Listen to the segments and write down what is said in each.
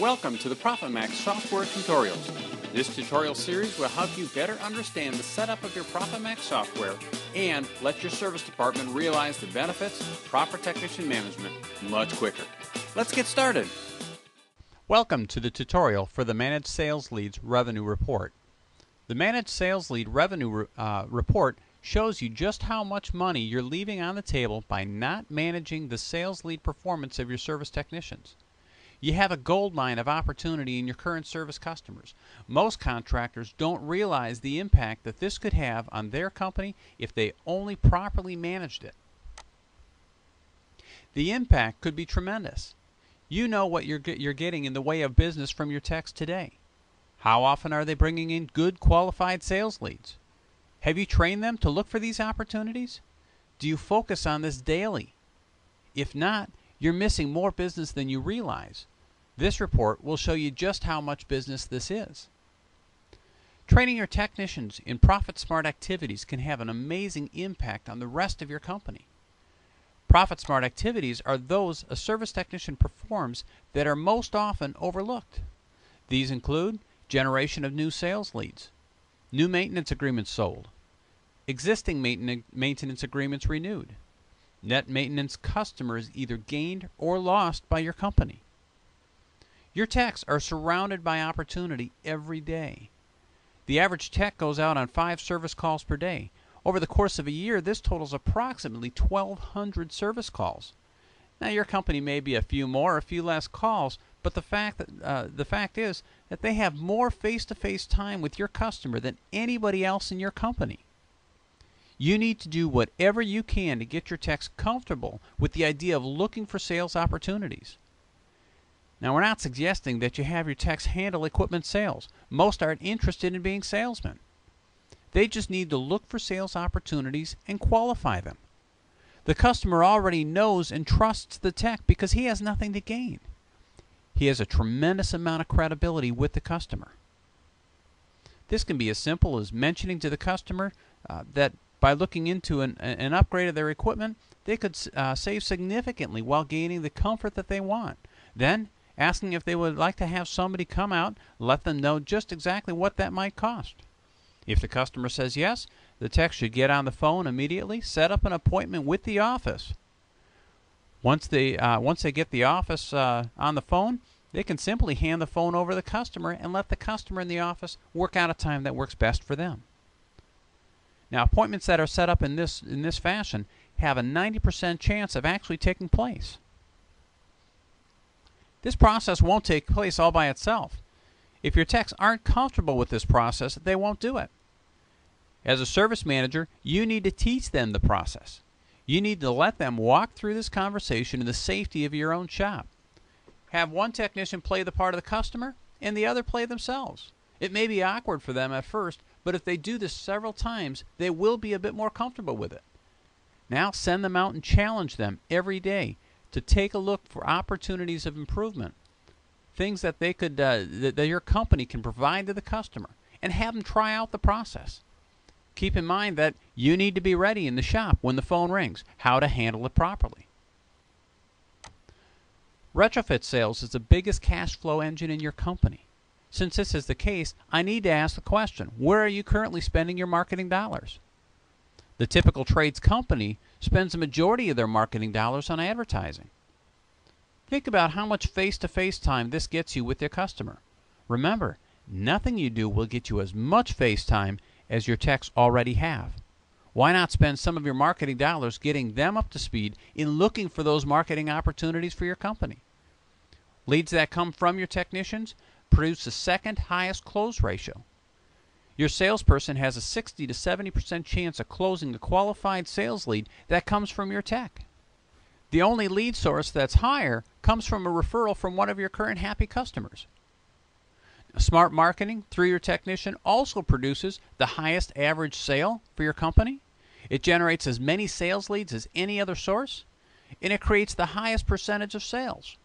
Welcome to the ProfitMaxx software tutorials. This tutorial series will help you better understand the setup of your ProfitMaxx software and let your service department realize the benefits of proper technician management much quicker. Let's get started. Welcome to the tutorial for the Managed Sales Leads Revenue Report. The Managed Sales Lead Revenue Report shows you just how much money you're leaving on the table by not managing the sales lead performance of your service technicians. You have a goldmine of opportunity in your current service customers. Most contractors don't realize the impact that this could have on their company if they only properly managed it. The impact could be tremendous. You know what you're getting in the way of business from your techs today. How often are they bringing in good qualified sales leads? Have you trained them to look for these opportunities? Do you focus on this daily? If not, you're missing more business than you realize. This report will show you just how much business this is. Training your technicians in ProfitSmart activities can have an amazing impact on the rest of your company. ProfitSmart activities are those a service technician performs that are most often overlooked. These include generation of new sales leads, new maintenance agreements sold, existing maintenance agreements renewed, net maintenance customers either gained or lost by your company. Your techs are surrounded by opportunity every day. The average tech goes out on 5 service calls per day. Over the course of a year, this totals approximately 1,200 service calls. Now, your company may be a few more, a few less calls, but the fact is that they have more face-to-face time with your customer than anybody else in your company. You need to do whatever you can to get your techs comfortable with the idea of looking for sales opportunities. Now, we're not suggesting that you have your techs handle equipment sales. Most aren't interested in being salesmen. They just need to look for sales opportunities and qualify them. The customer already knows and trusts the tech because he has nothing to gain. He has a tremendous amount of credibility with the customer. This can be as simple as mentioning to the customer that by looking into an upgrade of their equipment, they could save significantly while gaining the comfort that they want. Then, asking if they would like to have somebody come out, let them know just exactly what that might cost. If the customer says yes, the tech should get on the phone immediately, set up an appointment with the office. Once they get the office on the phone, they can simply hand the phone over to the customer and let the customer in the office work out a time that works best for them. Now, appointments that are set up in this fashion have a 90% chance of actually taking place. This process won't take place all by itself. If your techs aren't comfortable with this process, they won't do it. As a service manager, you need to teach them the process. You need to let them walk through this conversation in the safety of your own shop. Have one technician play the part of the customer and the other play themselves. It may be awkward for them at first, but if they do this several times, they will be a bit more comfortable with it. Now send them out and challenge them every day to take a look for opportunities of improvement, things that they could that your company can provide to the customer, and have them try out the process. Keep in mind that you need to be ready in the shop when the phone rings, how to handle it properly. Retrofit sales is the biggest cash flow engine in your company. Since this is the case, I need to ask the question, where are you currently spending your marketing dollars? The typical trades company spends the majority of their marketing dollars on advertising. Think about how much face-to-face time this gets you with your customer. Remember, nothing you do will get you as much face time as your techs already have. Why not spend some of your marketing dollars getting them up to speed in looking for those marketing opportunities for your company? Leads that come from your technicians produce the second highest close ratio. Your salesperson has a 60 to 70% chance of closing a qualified sales lead that comes from your tech. The only lead source that's higher comes from a referral from one of your current happy customers. Smart marketing through your technician also produces the highest average sale for your company. It generates as many sales leads as any other source, and it creates the highest percentage of sales.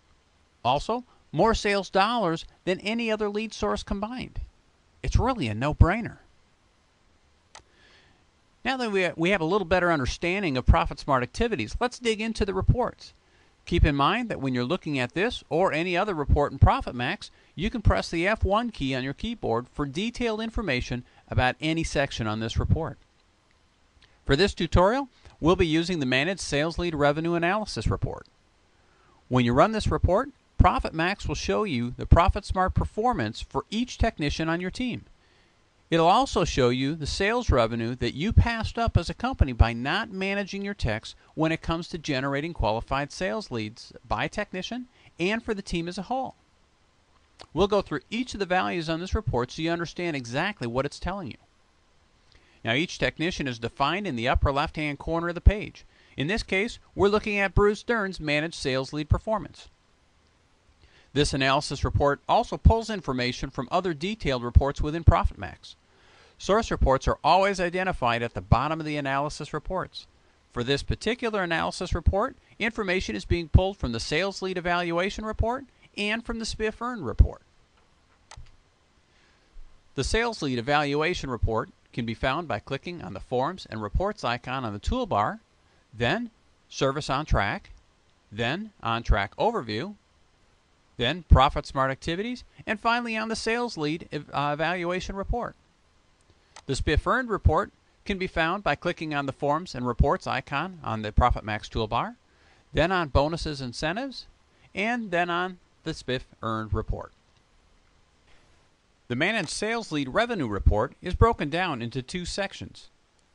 Also, more sales dollars than any other lead source combined. It's really a no-brainer. Now that we have a little better understanding of ProfitSmart activities, let's dig into the reports. Keep in mind that when you're looking at this or any other report in ProfitMaxx, you can press the F1 key on your keyboard for detailed information about any section on this report. For this tutorial, we'll be using the Managed Sales Lead Revenue Analysis report. When you run this report, ProfitMaxx will show you the ProfitSmart performance for each technician on your team. It'll also show you the sales revenue that you passed up as a company by not managing your techs when it comes to generating qualified sales leads by technician and for the team as a whole. We'll go through each of the values on this report so you understand exactly what it's telling you. Now, each technician is defined in the upper left-hand corner of the page. In this case, we're looking at Bruce Dern's Managed Sales Lead Performance. This analysis report also pulls information from other detailed reports within ProfitMaxx. Source reports are always identified at the bottom of the analysis reports. For this particular analysis report, information is being pulled from the Sales Lead Evaluation Report and from the SPIF Earned Report. The Sales Lead Evaluation Report can be found by clicking on the Forms and Reports icon on the toolbar, then Service on Track, then On Track Overview, then ProfitSmart Activities, and finally on the Sales Lead Evaluation Report. The SPIF Earned Report can be found by clicking on the Forms and Reports icon on the ProfitMaxx toolbar, then on Bonuses and Incentives, and then on the SPIF Earned Report. The Managed Sales Lead Revenue Report is broken down into two sections.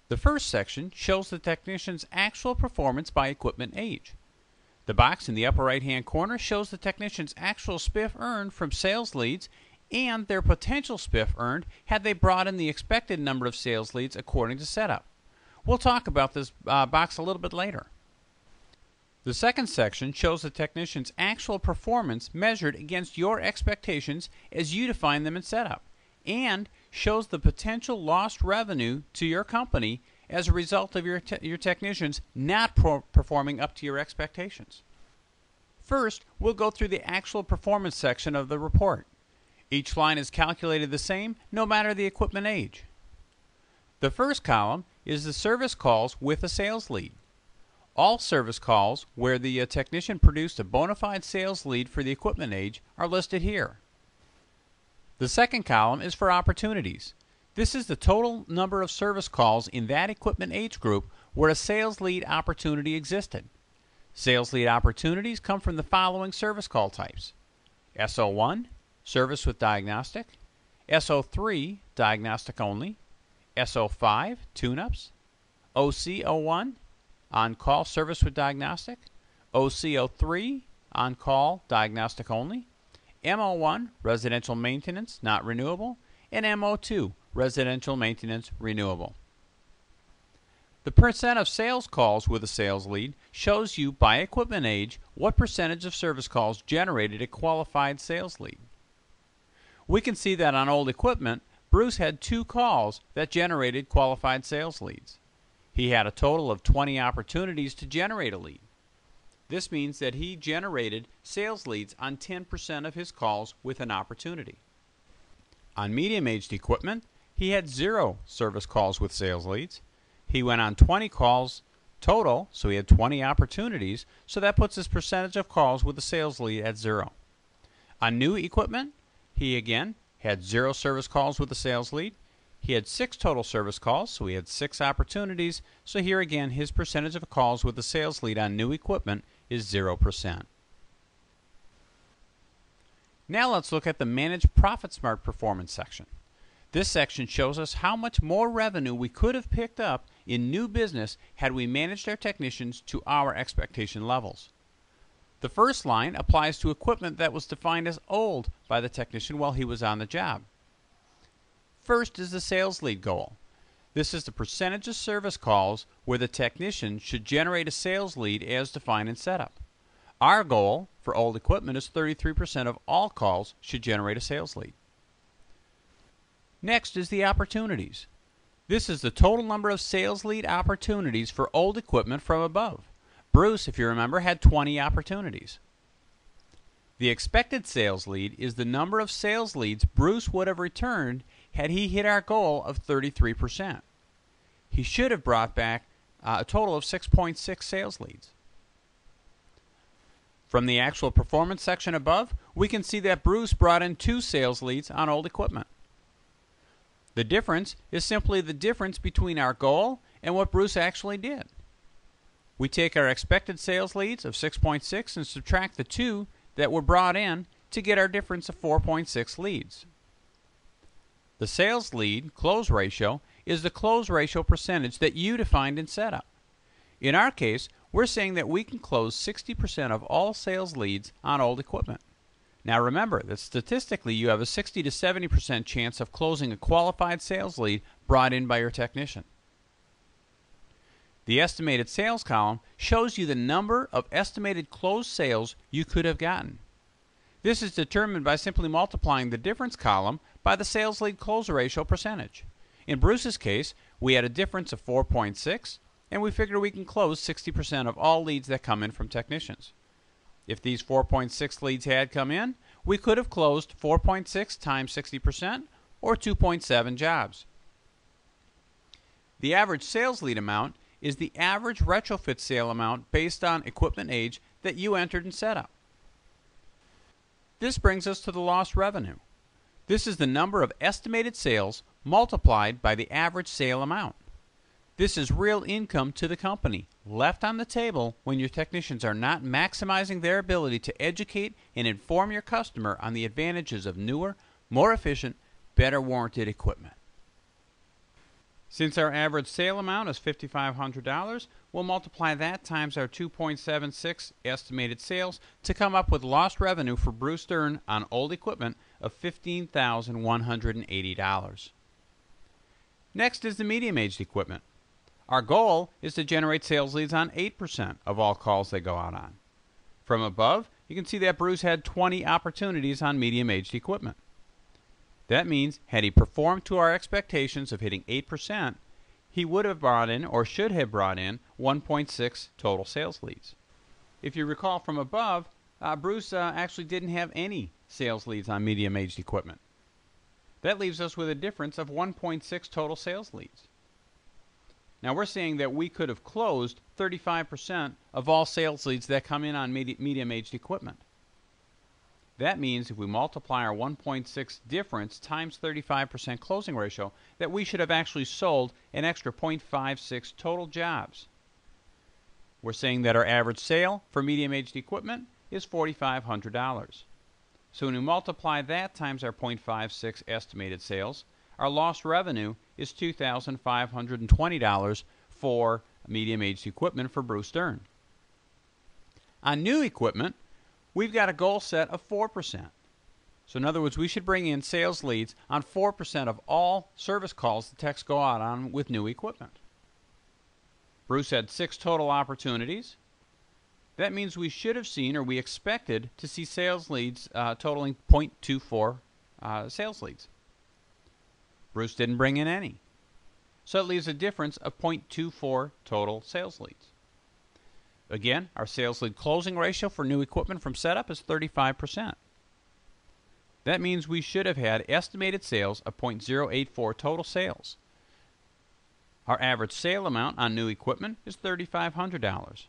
The first section shows the technician's actual performance by equipment age. The box in the upper right-hand corner shows the technician's actual SPIF earned from sales leads and their potential SPIF earned had they brought in the expected number of sales leads according to setup. We'll talk about this box a little bit later. The second section shows the technician's actual performance measured against your expectations as you define them in setup, and shows the potential lost revenue to your company as a result of your technicians not performing up to your expectations. First, we'll go through the actual performance section of the report. Each line is calculated the same no matter the equipment age. The first column is the service calls with a sales lead. All service calls where the technician produced a bona fide sales lead for the equipment age are listed here. The second column is for opportunities. This is the total number of service calls in that equipment age group where a sales lead opportunity existed. Sales lead opportunities come from the following service call types: SO1, service with diagnostic; SO3, diagnostic only; SO5, tune-ups; OC01, on-call service with diagnostic; OC03, on-call diagnostic only; MO1, residential maintenance not renewable; and MO2, residential maintenance renewable. The percent of sales calls with a sales lead shows you by equipment age what percentage of service calls generated a qualified sales lead. We can see that on old equipment, Bruce had 2 calls that generated qualified sales leads. He had a total of 20 opportunities to generate a lead. This means that he generated sales leads on 10% of his calls with an opportunity. On medium-aged equipment, he had 0 service calls with sales leads. He went on 20 calls total, so he had 20 opportunities, so that puts his percentage of calls with a sales lead at 0. On new equipment, he again had 0 service calls with a sales lead. He had 6 total service calls, so he had 6 opportunities, so here again his percentage of calls with a sales lead on new equipment is 0%. Now let's look at the Managed ProfitSmart Performance section. This section shows us how much more revenue we could have picked up in new business had we managed our technicians to our expectation levels. The first line applies to equipment that was defined as old by the technician while he was on the job. First is the sales lead goal. This is the percentage of service calls where the technician should generate a sales lead as defined in setup. Our goal for old equipment is 33% of all calls should generate a sales lead. Next is the opportunities. This is the total number of sales lead opportunities for old equipment from above. Bruce, if you remember, had 20 opportunities. The expected sales lead is the number of sales leads Bruce would have returned had he hit our goal of 33%. He should have brought back a total of 6.6 sales leads. From the actual performance section above, we can see that Bruce brought in 2 sales leads on old equipment. The difference is simply the difference between our goal and what Bruce actually did. We take our expected sales leads of 6.6 and subtract the 2 that were brought in to get our difference of 4.6 leads. The sales lead close ratio is the close ratio percentage that you defined in setup. In our case, we're saying that we can close 60% of all sales leads on old equipment. Now remember that statistically you have a 60 to 70% chance of closing a qualified sales lead brought in by your technician. The estimated sales column shows you the number of estimated closed sales you could have gotten. This is determined by simply multiplying the difference column by the sales lead close ratio percentage. In Bruce's case, we had a difference of 4.6, and we figure we can close 60% of all leads that come in from technicians. If these 4.6 leads had come in, we could have closed 4.6 times 60%, or 2.7 jobs. The average sales lead amount is the average retrofit sale amount based on equipment age that you entered in setup. This brings us to the lost revenue. This is the number of estimated sales multiplied by the average sale amount. This is real income to the company, left on the table when your technicians are not maximizing their ability to educate and inform your customer on the advantages of newer, more efficient, better warranted equipment. Since our average sale amount is $5,500, we'll multiply that times our 2.76 estimated sales to come up with lost revenue for Bruce Stern on old equipment of $15,180. Next is the medium-aged equipment. Our goal is to generate sales leads on 8% of all calls they go out on. From above, you can see that Bruce had 20 opportunities on medium-aged equipment. That means, had he performed to our expectations of hitting 8%, he would have brought in, or should have brought in, 1.6 total sales leads. If you recall from above, Bruce actually didn't have any sales leads on medium-aged equipment. That leaves us with a difference of 1.6 total sales leads. Now we're saying that we could have closed 35% of all sales leads that come in on medium-aged equipment. That means if we multiply our 1.6 difference times 35% closing ratio, that we should have actually sold an extra 0.56 total jobs. We're saying that our average sale for medium-aged equipment is $4,500. So when we multiply that times our 0.56 estimated sales, our lost revenue is $2,520 for medium-aged equipment for Bruce Stern. On new equipment, we've got a goal set of 4%. So in other words, we should bring in sales leads on 4% of all service calls the techs go out on with new equipment. Bruce had 6 total opportunities. That means we should have seen, or we expected to see sales leads totaling 0.24 sales leads. Bruce didn't bring in any. So it leaves a difference of 0.24 total sales leads. Again, our sales lead closing ratio for new equipment from setup is 35%. That means we should have had estimated sales of 0.084 total sales. Our average sale amount on new equipment is $3,500.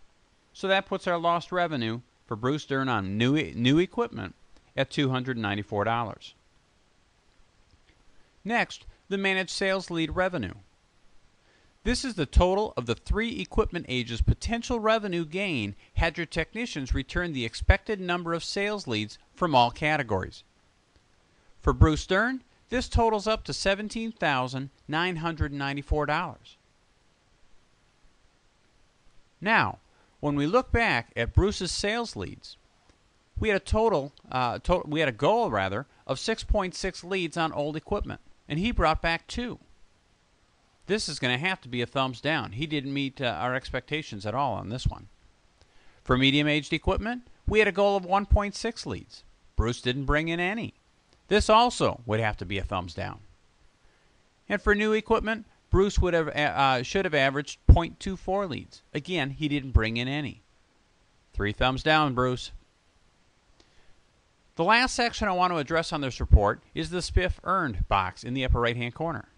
So that puts our lost revenue for Bruce Stern on new equipment at $294. Next, the managed sales lead revenue. This is the total of the 3 equipment ages' potential revenue gain had your technicians return the expected number of sales leads from all categories. For Bruce Stern, this totals up to $17,994. Now, when we look back at Bruce's sales leads, we had a goal of 6.6 leads on old equipment, and he brought back 2. This is going to have to be a thumbs down. He didn't meet our expectations at all on this one. For medium-aged equipment, we had a goal of 1.6 leads. Bruce didn't bring in any. This also would have to be a thumbs down. And for new equipment, Bruce should have averaged 0.24 leads. Again, he didn't bring in any. 3 thumbs down, Bruce. The last section I want to address on this report is the SPIF earned box in the upper right-hand corner.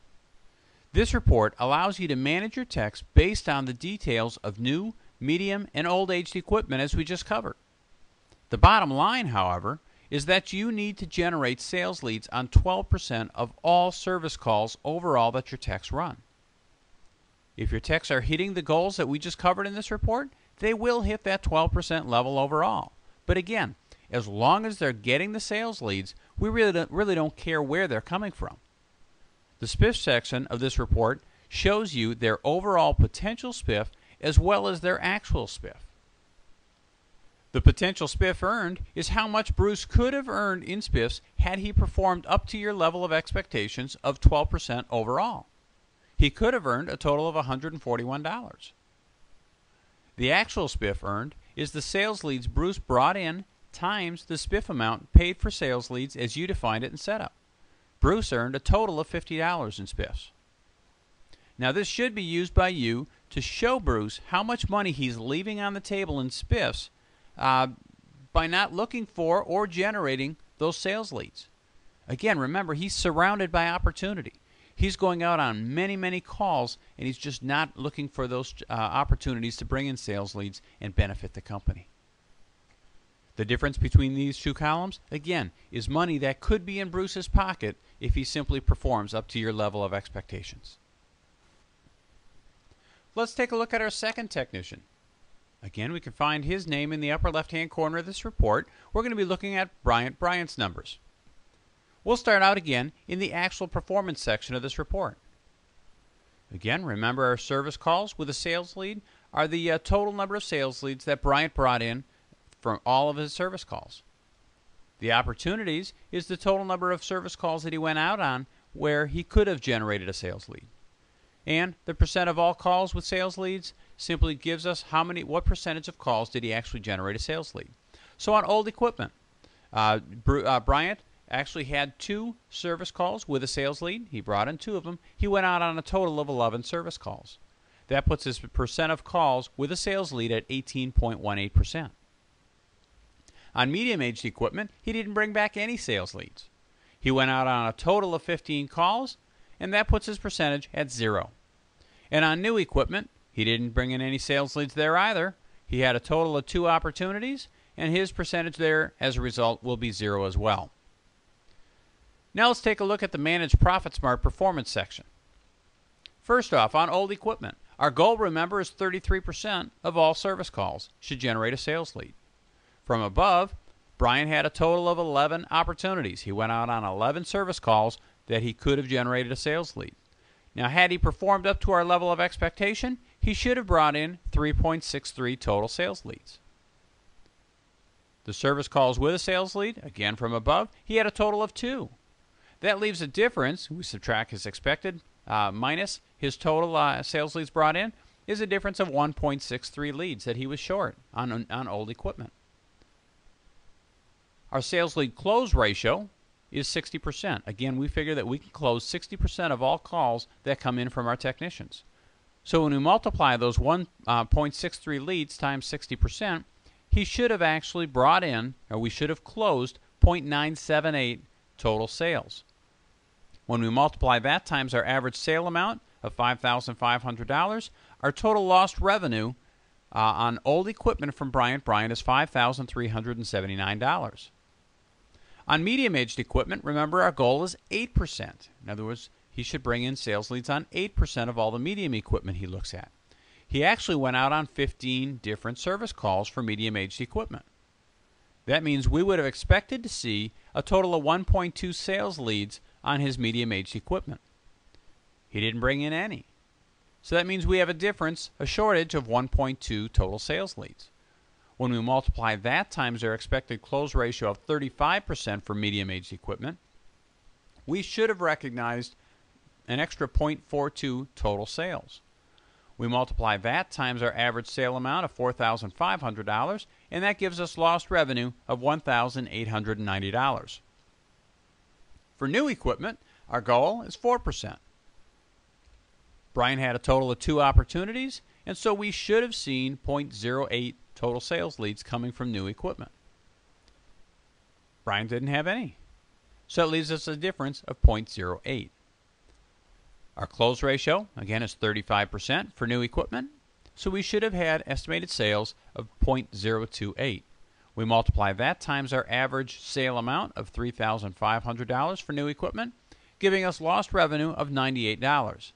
This report allows you to manage your techs based on the details of new, medium, and old-aged equipment as we just covered. The bottom line, however, is that you need to generate sales leads on 12% of all service calls overall that your techs run. If your techs are hitting the goals that we just covered in this report, they will hit that 12% level overall. But again, as long as they're getting the sales leads, we really don't care where they're coming from. The spiff section of this report shows you their overall potential spiff as well as their actual spiff. The potential spiff earned is how much Bruce could have earned in spiffs had he performed up to your level of expectations of 12% overall. He could have earned a total of $141. The actual spiff earned is the sales leads Bruce brought in times the spiff amount paid for sales leads as you defined it in setup. Bruce earned a total of $50 in spiffs. Now this should be used by you to show Bruce how much money he's leaving on the table in spiffs by not looking for or generating those sales leads. Again, remember, he's surrounded by opportunity. He's going out on many, many calls, and he's just not looking for those opportunities to bring in sales leads and benefit the company. The difference between these two columns, again, is money that could be in Bruce's pocket if he simply performs up to your level of expectations. Let's take a look at our second technician. Again, we can find his name in the upper left-hand corner of this report. We're going to be looking at Bryant's numbers. We'll start out again in the actual performance section of this report. Again, remember our service calls with a sales lead are the total number of sales leads that Bryant brought in from all of his service calls. The opportunities is the total number of service calls that he went out on where he could have generated a sales lead. And the percent of all calls with sales leads simply gives us what percentage of calls did he actually generate a sales lead. So on old equipment, Bryant actually had 2 service calls with a sales lead. He brought in 2 of them. He went out on a total of 11 service calls. That puts his percent of calls with a sales lead at 18.18%. On medium-aged equipment, he didn't bring back any sales leads. He went out on a total of 15 calls, and that puts his percentage at 0. And on new equipment, he didn't bring in any sales leads there either. He had a total of 2 opportunities, and his percentage there, as a result, will be 0 as well. Now let's take a look at the Manage ProfitSmart performance section. First off, on old equipment, our goal, remember, is 33% of all service calls should generate a sales lead. From above, Brian had a total of 11 opportunities. He went out on 11 service calls that he could have generated a sales lead. Now, had he performed up to our level of expectation, he should have brought in 3.63 total sales leads. The service calls with a sales lead, again from above, he had a total of 2. That leaves a difference. We subtract his expected minus his total sales leads brought in, is a difference of 1.63 leads that he was short on old equipment. Our sales lead close ratio is 60%. Again, we figure that we can close 60% of all calls that come in from our technicians. So when we multiply those 1.63 leads times 60%, he should have actually brought in, or we should have closed 0.978 total sales. When we multiply that times our average sale amount of $5,500, our total lost revenue on old equipment from Bryant is $5,379. On medium-aged equipment, remember our goal is 8%. In other words, he should bring in sales leads on 8% of all the medium equipment he looks at. He actually went out on 15 different service calls for medium-aged equipment. That means we would have expected to see a total of 1.2 sales leads on his medium-aged equipment. He didn't bring in any. So that means we have a shortage of 1.2 total sales leads. When we multiply that times our expected close ratio of 35% for medium-aged equipment, we should have recognized an extra 0.42 total sales. We multiply that times our average sale amount of $4,500, and that gives us lost revenue of $1,890. For new equipment, our goal is 4%. Brian had a total of 2 opportunities, and so we should have seen 0.08 total sales leads coming from new equipment. Brian didn't have any, so it leaves us a difference of 0.08. Our close ratio, again, is 35% for new equipment, so we should have had estimated sales of 0.028. We multiply that times our average sale amount of $3,500 for new equipment, giving us lost revenue of $98.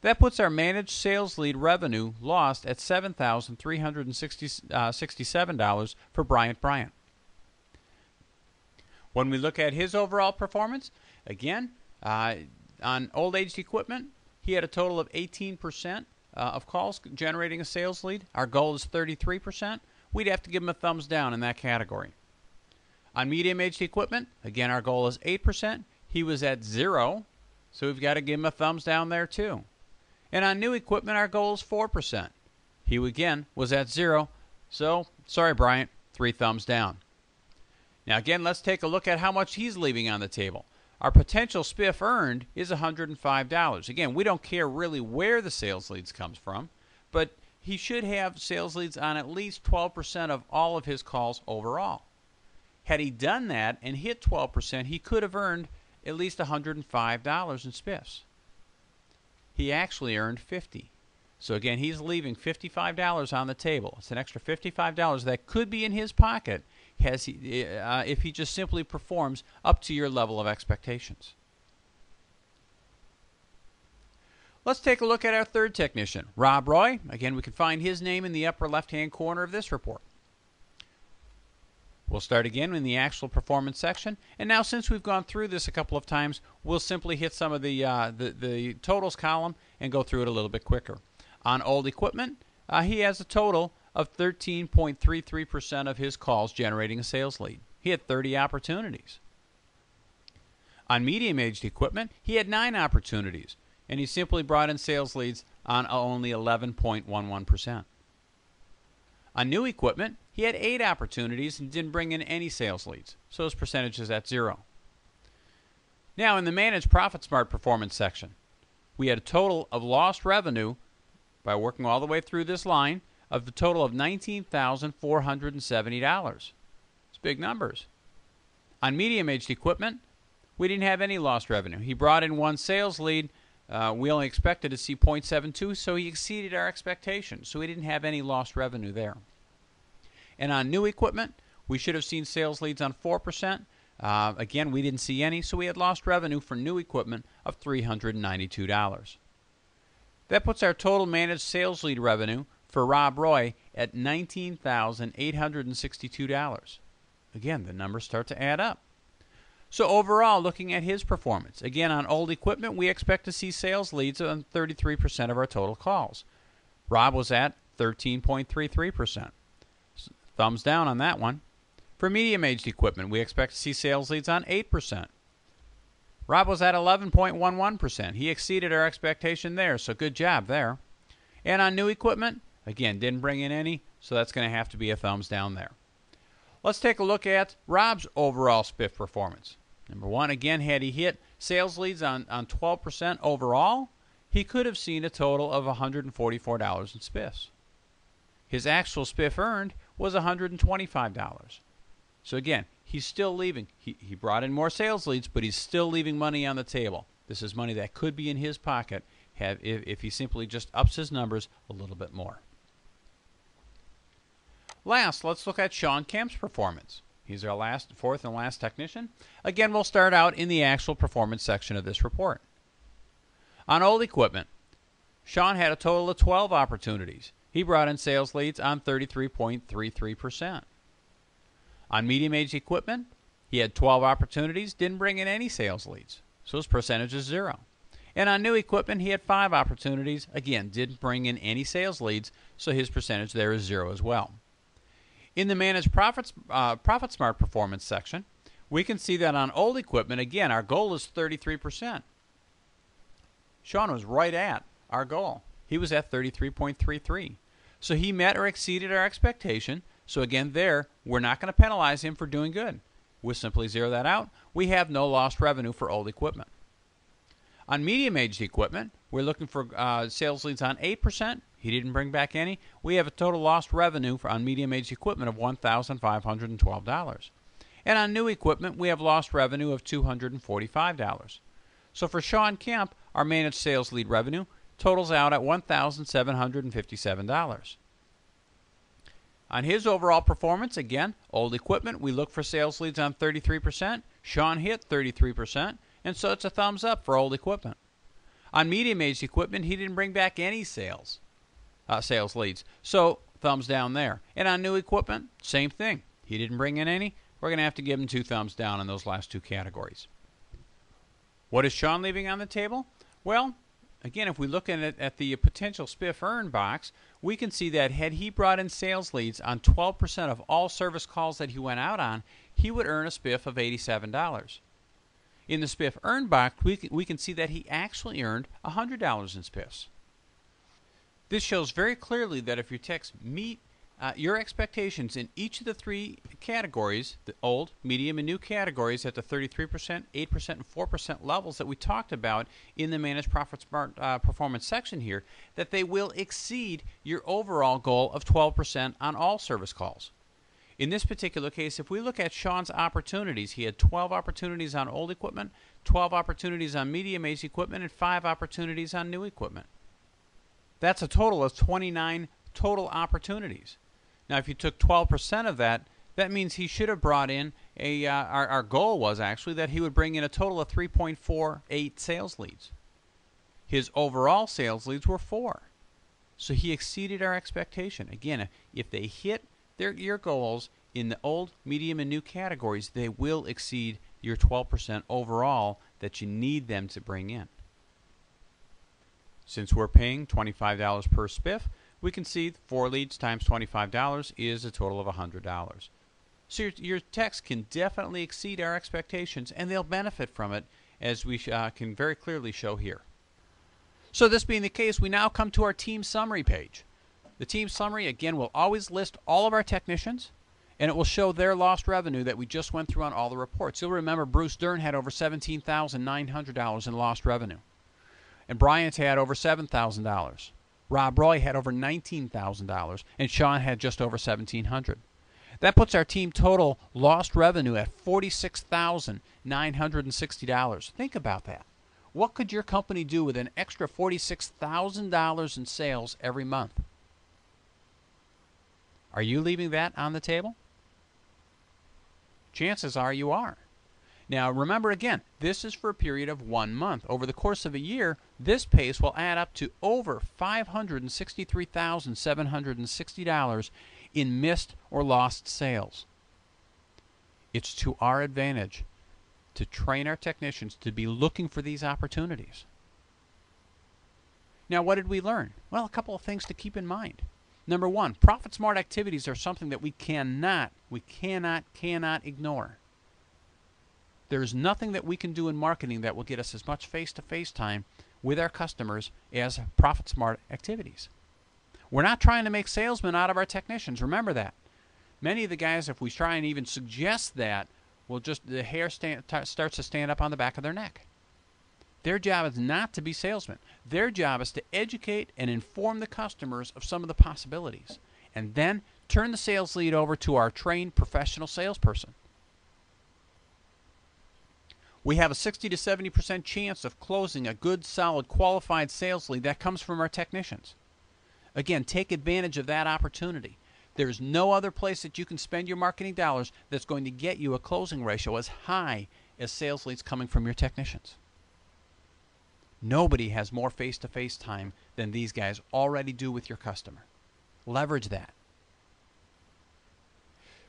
That puts our managed sales lead revenue lost at $7,367 for Bryant. When we look at his overall performance, again, on old aged equipment, he had a total of 18% of calls generating a sales lead. Our goal is 33%. We'd have to give him a thumbs down in that category. On medium aged equipment, again, our goal is 8%. He was at 0, so we've got to give him a thumbs down there too. And on new equipment, our goal is 4%. He, again, was at 0, so sorry, Bryant, 3 thumbs down. Now, again, let's take a look at how much he's leaving on the table. Our potential spiff earned is $105. Again, we don't care really where the sales leads comes from, but he should have sales leads on at least 12% of all of his calls overall. Had he done that and hit 12%, he could have earned at least $105 in spiffs. He actually earned $50. So again, he's leaving $55 on the table. It's an extra $55 that could be in his pocket if he just simply performs up to your level of expectations. Let's take a look at our third technician, Rob Roy. Again, we can find his name in the upper left-hand corner of this report. We'll start again in the actual performance section. And now, since we've gone through this a couple of times, we'll simply hit some of the totals column and go through it a little bit quicker. On old equipment, he has a total of 13.33% of his calls generating a sales lead. He had 30 opportunities. On medium-aged equipment, he had 9 opportunities, and he simply brought in sales leads on only 11.11%. On new equipment, he had 8 opportunities and didn't bring in any sales leads, so his percentage is at 0. Now, in the Managed ProfitSmart performance section, we had a total of lost revenue by working all the way through this line of the total of $19,470. It's big numbers. On medium-aged equipment, we didn't have any lost revenue. He brought in 1 sales lead. We only expected to see 0.72, so he exceeded our expectations. So we didn't have any lost revenue there. And on new equipment, we should have seen sales leads on 4%. Again, we didn't see any, so we had lost revenue for new equipment of $392. That puts our total managed sales lead revenue for Rob Roy at $19,862. Again, the numbers start to add up. So overall, looking at his performance, again, on old equipment, we expect to see sales leads on 33% of our total calls. Rob was at 13.33%. Thumbs down on that one. For medium-aged equipment, we expect to see sales leads on 8%. Rob was at 11.11%. He exceeded our expectation there, so good job there. And on new equipment, again, didn't bring in any, so that's going to have to be a thumbs down there. Let's take a look at Rob's overall spiff performance. Number 1, again, had he hit sales leads on 12% overall, he could have seen a total of $144 in spiffs. His actual spiff earned was $125. So again, he's still leaving. He brought in more sales leads, but he's still leaving money on the table. This is money that could be in his pocket if he simply just ups his numbers a little bit more. Last, let's look at Sean Kemp's performance. He's our fourth and last technician. Again, we'll start out in the actual performance section of this report. On old equipment, Sean had a total of 12 opportunities. He brought in sales leads on 33.33%. On medium-aged equipment, he had 12 opportunities, didn't bring in any sales leads, so his percentage is 0. And on new equipment, he had 5 opportunities, again, didn't bring in any sales leads, so his percentage there is 0 as well. In the Managed ProfitSmart performance section, we can see that on old equipment, again, our goal is 33%. Sean was right at our goal. He was at 33.33. So he met or exceeded our expectation. So again, there, we're not going to penalize him for doing good. We'll simply zero that out. We have no lost revenue for old equipment. On medium-aged equipment, we're looking for sales leads on 8%. He didn't bring back any. We have a total lost revenue on medium-aged equipment of $1,512. And on new equipment, we have lost revenue of $245. So for Sean Kemp, our managed sales lead revenue totals out at $1,757. On his overall performance, again, old equipment, we look for sales leads on 33%. Sean hit 33%, and so it's a thumbs up for old equipment. On medium-aged equipment, he didn't bring back any sales leads, so thumbs down there. And on new equipment, same thing. He didn't bring in any. We're going to have to give him 2 thumbs down in those last 2 categories. What is Sean leaving on the table? Well, again, if we look at the potential spiff earn box, we can see that had he brought in sales leads on 12% of all service calls that he went out on, he would earn a spiff of $87. In the spiff earn box, we can see that he actually earned $100 in spiffs. This shows very clearly that if your techs meet your expectations in each of the 3 categories, the old, medium, and new categories at the 33%, 8%, and 4% levels that we talked about in the Managed Profit Smart Performance section here, that they will exceed your overall goal of 12% on all service calls. In this particular case, if we look at Sean's opportunities, he had 12 opportunities on old equipment, 12 opportunities on medium-aged equipment, and 5 opportunities on new equipment. That's a total of 29 total opportunities. Now, if you took 12% of that, that means he should have brought in our goal was actually that he would bring in a total of 3.48 sales leads. His overall sales leads were 4. So he exceeded our expectation. Again, if they hit your goals in the old, medium, and new categories, they will exceed your 12% overall that you need them to bring in. Since we're paying $25 per spiff, we can see 4 leads times $25 is a total of $100. So your techs can definitely exceed our expectations, and they'll benefit from it, as we can very clearly show here. So this being the case, we now come to our team summary page. The team summary, again, will always list all of our technicians, and it will show their lost revenue that we just went through on all the reports. You'll remember Bruce Dern had over $17,900 in lost revenue, and Bryant had over $7,000. Rob Roy had over $19,000, and Sean had just over $1,700. That puts our team total lost revenue at $46,960. Think about that. What could your company do with an extra $46,000 in sales every month? Are you leaving that on the table? Chances are you are. Now remember again, this is for a period of 1 month. Over the course of a year, this pace will add up to over $563,760 in missed or lost sales. It's to our advantage to train our technicians to be looking for these opportunities. Now what did we learn? Well, a couple of things to keep in mind. Number 1, Profit Smart activities are something that we cannot ignore. There's nothing that we can do in marketing that will get us as much face-to-face time with our customers as Profit Smart activities. We're not trying to make salesmen out of our technicians. Remember that. Many of the guys, if we try and even suggest that, the hair starts to stand up on the back of their neck. Their job is not to be salesmen. Their job is to educate and inform the customers of some of the possibilities, and then turn the sales lead over to our trained professional salesperson. We have a 60 to 70% chance of closing a good, solid, qualified sales lead that comes from our technicians. Again, take advantage of that opportunity. There's no other place that you can spend your marketing dollars that's going to get you a closing ratio as high as sales leads coming from your technicians. Nobody has more face-to-face time than these guys already do with your customer. Leverage that.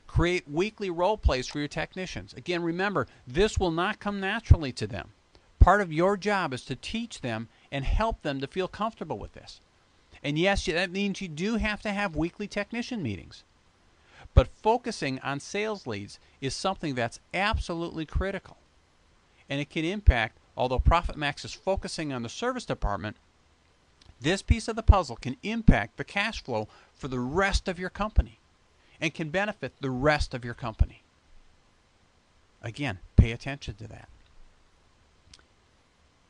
Create weekly role plays for your technicians. Again, remember, this will not come naturally to them. Part of your job is to teach them and help them to feel comfortable with this. And yes, that means you do have to have weekly technician meetings. But focusing on sales leads is something that's absolutely critical. And it can impact, although ProfitMaxx is focusing on the service department, this piece of the puzzle can impact the cash flow for the rest of your company and can benefit the rest of your company. Again, pay attention to that.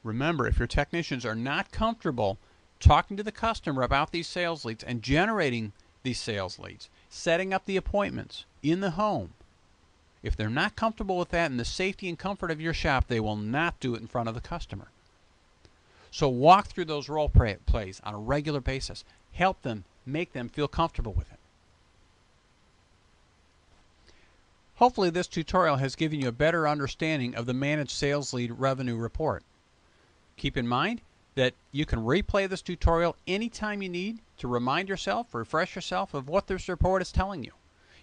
Remember, if your technicians are not comfortable talking to the customer about these sales leads and generating these sales leads, setting up the appointments in the home, if they're not comfortable with that in the safety and comfort of your shop, they will not do it in front of the customer. So walk through those role plays on a regular basis. Help them, make them feel comfortable with it. Hopefully this tutorial has given you a better understanding of the Managed Sales Lead Revenue Report. Keep in mind that you can replay this tutorial anytime you need to remind yourself, refresh yourself of what this report is telling you.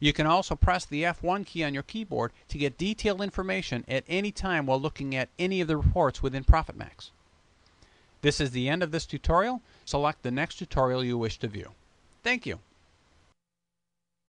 You can also press the F1 key on your keyboard to get detailed information at any time while looking at any of the reports within ProfitMaxx. This is the end of this tutorial. Select the next tutorial you wish to view. Thank you.